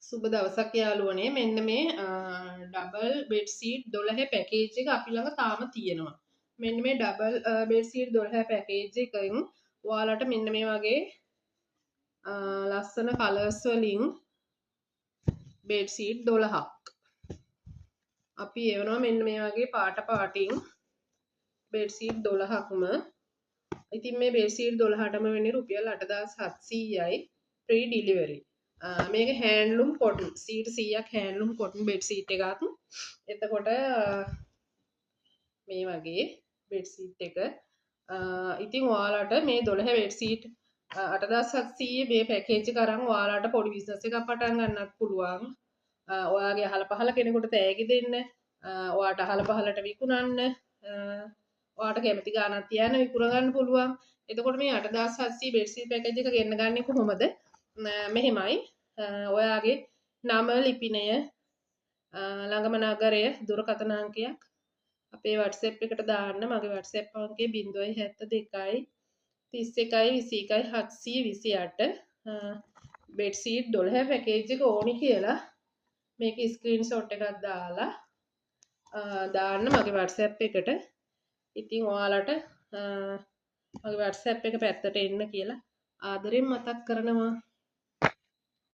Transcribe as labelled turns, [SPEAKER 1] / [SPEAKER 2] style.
[SPEAKER 1] සුබ දවසක් යාළුවනේ. මෙන්න මේ ඩබල් බෙඩ් සීට් 12 පැකේජ් එක අපි ළඟ තාම තියෙනවා. මෙන්න මේ ඩබල් බෙඩ් සීට් 12 පැකේජ් එකෙන් ඔයාලට මෙන්න මේ වගේ ලස්සන කලර්ස් වලින් බෙඩ් සීට් 12ක් අපි එවනවා. මෙන්න මේ වගේ පාටින් බෙඩ් සීට් 12ක්ම. ඉතින් මේ බෙඩ් සීට් 12ටම වෙන්නේ රුපියල් 8700යි free delivery. මේක හැන්ඩ්ලූම් කොටන් සීට 100ක් හැන්ඩ්ලූම් කොටන් බෙඩ් සීට් එකක්. එතකොට මේ වගේ බෙඩ් සීට් එක ඉතින් ඔයාලට මේ 12 බෙඩ් සීට් 8700 මේ පැකේජ් එක අරන් ඔයාලට පොඩි බිස්නස් එකක් පටන් ගන්නත් පුළුවන්. ඔයාගේ අහල පහල කෙනෙකුට තෑගි දෙන්න, ඔයාට අහල පහලට විකුණන්න, ඔයාට කැමති ගාණක් තියන්න විකුණ ගන්න පුළුවන්. එතකොට මේ 8700 බෙඩ් සීට් පැකේජ් එක ගෙන්න ගන්නේ කොහොමද? මෙහෙමයි. ඔයාගේ නම, ලිපිනය, ළඟම නගරය, දුරකථන අංකයක් අපේ WhatsApp එකට දාන්න. මගේ WhatsApp අංකය 072 31 21 728. බෙඩ් සීට් 12 පැකේජ් එක ඕනි කියලා මේක ස්ක්‍රීන්ෂොට් එකක් දාලා දාන්න මගේ WhatsApp එකට. ඉතින් ඔයාලට මගේ WhatsApp එක පැත්තට එන්න කියලා ආදරෙන් මතක් කරනවා.